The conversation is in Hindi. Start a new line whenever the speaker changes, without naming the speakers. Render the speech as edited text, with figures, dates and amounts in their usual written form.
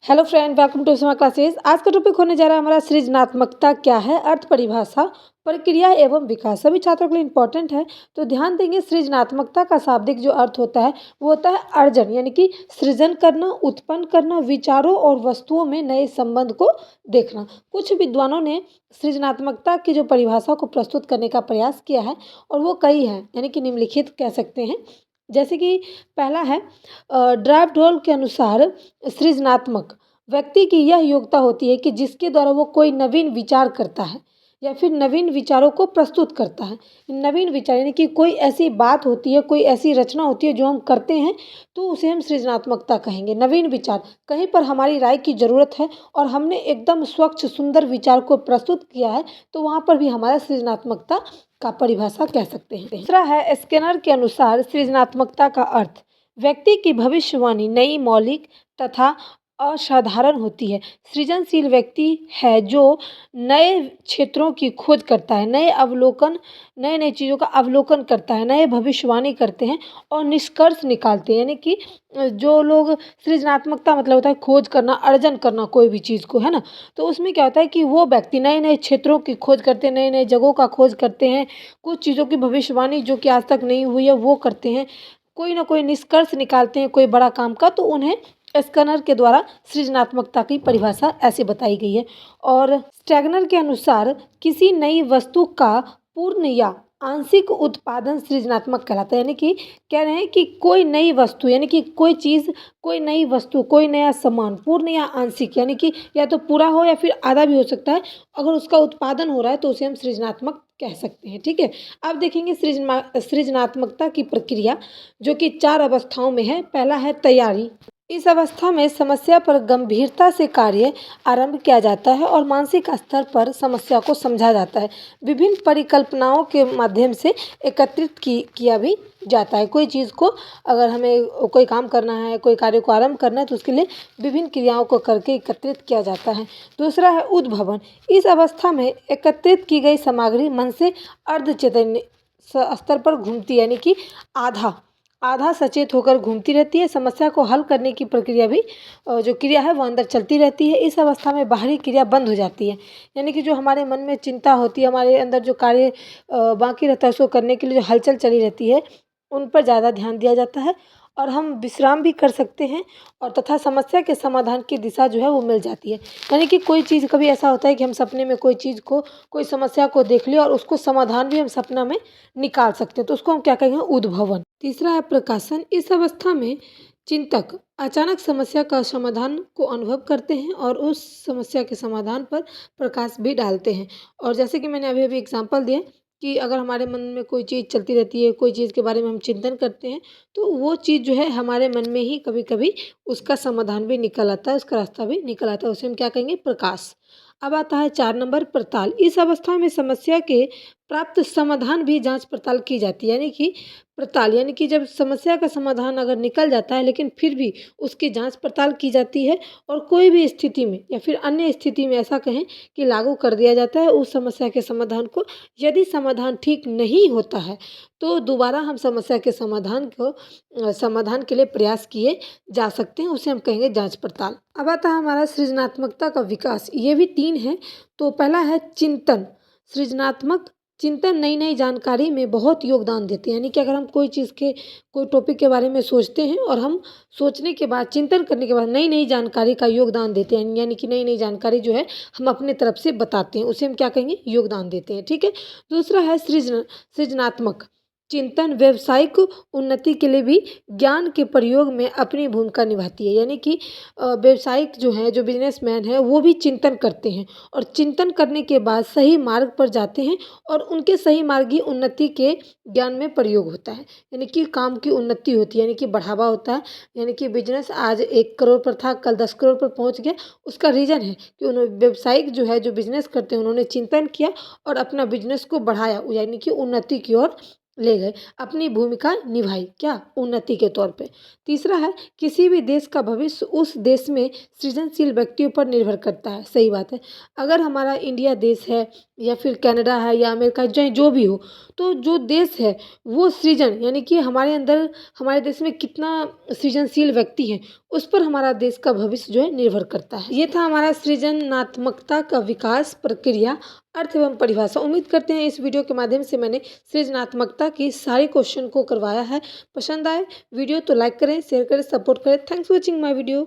हेलो फ्रेंड, वेलकम टू स्मा क्लासेस। आज का टॉपिक होने जा रहा है हमारा सृजनात्मकता क्या है, अर्थ परिभाषा, प्रक्रिया एवं विकास। सभी छात्रों के लिए इंपॉर्टेंट है, तो ध्यान देंगे। सृजनात्मकता का शाब्दिक जो अर्थ होता है वो होता है अर्जन, यानी कि सृजन करना, उत्पन्न करना, विचारों और वस्तुओं में नए संबंध को देखना। कुछ विद्वानों ने सृजनात्मकता की जो परिभाषा को प्रस्तुत करने का प्रयास किया है और वो कई हैं, यानी कि निम्नलिखित कह सकते हैं। जैसे कि पहला है ड्राफ्ट डोल के अनुसार सृजनात्मक व्यक्ति की यह योग्यता होती है कि जिसके द्वारा वो कोई नवीन विचार करता है या फिर नवीन विचारों को प्रस्तुत करता है। नवीन विचार यानी कि कोई ऐसी बात होती है, कोई ऐसी रचना होती है जो हम करते हैं, तो उसे हम सृजनात्मकता कहेंगे। नवीन विचार, कहीं पर हमारी राय की ज़रूरत है और हमने एकदम स्वच्छ सुंदर विचार को प्रस्तुत किया है, तो वहाँ पर भी हमारा सृजनात्मकता का परिभाषा कह सकते हैं। दूसरा है स्किनर के अनुसार सृजनात्मकता का अर्थ व्यक्ति की भविष्यवाणी नई, मौलिक तथा असाधारण होती है। सृजनशील व्यक्ति है जो नए क्षेत्रों की खोज करता है, नए नए चीज़ों का अवलोकन करता है, नए भविष्यवाणी करते हैं और निष्कर्ष निकालते हैं। यानी कि जो लोग सृजनात्मकता मतलब होता है खोज करना, अर्जन करना कोई भी चीज़ को, है ना। तो उसमें क्या होता है कि वो व्यक्ति नए नए क्षेत्रों की खोज करते हैं, नए नए जगहों का खोज करते हैं, कुछ चीज़ों की भविष्यवाणी जो कि आज तक नहीं हुई है वो करते हैं, कोई ना कोई निष्कर्ष निकालते हैं कोई बड़ा काम का, तो उन्हें स्कनर के द्वारा सृजनात्मकता की परिभाषा ऐसे बताई गई है। और स्टैगनर के अनुसार किसी नई वस्तु का पूर्ण या आंशिक उत्पादन सृजनात्मक कहलाता है। यानी कि कह रहे हैं कि कोई नई वस्तु, यानी कि कोई चीज़, कोई नई वस्तु, कोई नया सामान पूर्ण या आंशिक, यानी कि या तो पूरा हो या फिर आधा भी हो सकता है, अगर उसका उत्पादन हो रहा है तो उसे हम सृजनात्मक कह सकते हैं। ठीक है, अब देखेंगे सृजनात्मकता की प्रक्रिया, जो कि 4 अवस्थाओं में है। पहला है तैयारी। इस अवस्था में समस्या पर गंभीरता से कार्य आरंभ किया जाता है और मानसिक स्तर पर समस्या को समझा जाता है। विभिन्न परिकल्पनाओं के माध्यम से एकत्रित किया भी जाता है। कोई चीज़ को, अगर हमें कोई काम करना है, कोई कार्य को आरंभ करना है, तो उसके लिए विभिन्न क्रियाओं को करके एकत्रित किया जाता है। दूसरा है उद्भवन। इस अवस्था में एकत्रित की गई सामग्री मन से अर्धचेतन स्तर पर घूमती है, यानी कि आधा सचेत होकर घूमती रहती है। समस्या को हल करने की प्रक्रिया भी, जो क्रिया है वो अंदर चलती रहती है। इस अवस्था में बाहरी क्रिया बंद हो जाती है, यानी कि जो हमारे मन में चिंता होती है, हमारे अंदर जो कार्य बाकी रहता है उसको करने के लिए जो हलचल चली रहती है, उन पर ज़्यादा ध्यान दिया जाता है और हम विश्राम भी कर सकते हैं, और तथा समस्या के समाधान की दिशा जो है वो मिल जाती है। यानी कि कोई चीज़, कभी ऐसा होता है कि हम सपने में कोई चीज़ को, कोई समस्या को देख लिया और उसको समाधान भी हम सपना में निकाल सकते हैं, तो उसको हम क्या कहेंगे, उद्भवन। तीसरा है प्रकाशन। इस अवस्था में चिंतक अचानक समस्या का समाधान को अनुभव करते हैं और उस समस्या के समाधान पर प्रकाश भी डालते हैं। और जैसे कि मैंने अभी अभी एग्जांपल दिया कि अगर हमारे मन में कोई चीज़ चलती रहती है, कोई चीज़ के बारे में हम चिंतन करते हैं, तो वो चीज़ जो है हमारे मन में ही कभी कभी उसका समाधान भी निकल आता है, उसका रास्ता भी निकल आता है, उसे हम क्या कहेंगे, प्रकाश। अब आता है 4 नंबर पड़ताल। इस अवस्था में समस्या के प्राप्त समाधान भी जांच पड़ताल की जाती है। यानी कि पड़ताल, यानी कि जब समस्या का समाधान अगर निकल जाता है लेकिन फिर भी उसकी जांच पड़ताल की जाती है, और कोई भी स्थिति में या फिर अन्य स्थिति में ऐसा कहें कि लागू कर दिया जाता है उस समस्या के समाधान को। यदि समाधान ठीक नहीं होता है तो दोबारा हम समस्या के समाधान के लिए प्रयास किए जा सकते हैं, उसे हम कहेंगे जांच पड़ताल। अब आता है हमारा सृजनात्मकता का विकास। ये भी 3 है। तो पहला है चिंतन। सृजनात्मक चिंतन नई नई जानकारी में बहुत योगदान देते हैं। यानी कि अगर हम कोई चीज़ के, कोई टॉपिक के बारे में सोचते हैं और हम सोचने के बाद, चिंतन करने के बाद नई नई जानकारी का योगदान देते हैं, यानी कि नई नई जानकारी जो है हम अपने तरफ से बताते हैं, उसे हम क्या कहेंगे, योगदान देते हैं। ठीक है। दूसरा है सृजनात्मक चिंतन व्यावसायिक उन्नति के लिए भी ज्ञान के प्रयोग में अपनी भूमिका निभाती है। यानी कि व्यवसायिक जो है, जो बिजनेसमैन है, वो भी चिंतन करते हैं और चिंतन करने के बाद सही मार्ग पर जाते हैं और उनके सही मार्गी उन्नति के ज्ञान में प्रयोग होता है। यानी कि काम की उन्नति होती है, यानी कि बढ़ावा होता है। यानी कि बिजनेस आज 1 करोड़ पर था, कल 10 करोड़ पर पहुंच गया। उसका रीज़न है कि उन्होंने, व्यवसायिक जो है, जो बिजनेस करते हैं, उन्होंने चिंतन किया और अपना बिजनेस को बढ़ाया, यानी कि उन्नति की ओर ले गए, अपनी भूमिका निभाई, क्या उन्नति के तौर पे। तीसरा है किसी भी देश का भविष्य उस देश में सृजनशील व्यक्तियों पर निर्भर करता है। सही बात है। अगर हमारा इंडिया देश है या फिर कनाडा है या अमेरिका, चाहे जो भी हो, तो जो देश है वो सृजन यानी कि हमारे अंदर, हमारे देश में कितना सृजनशील व्यक्ति हैं, उस पर हमारा देश का भविष्य जो है निर्भर करता है। ये था हमारा सृजनात्मकता का विकास, प्रक्रिया, अर्थ एवं परिभाषा। उम्मीद करते हैं इस वीडियो के माध्यम से मैंने सृजनात्मकता की सारे क्वेश्चन को करवाया है। पसंद आए वीडियो तो लाइक करें, शेयर करें, सपोर्ट करें। Thanks for watching my video.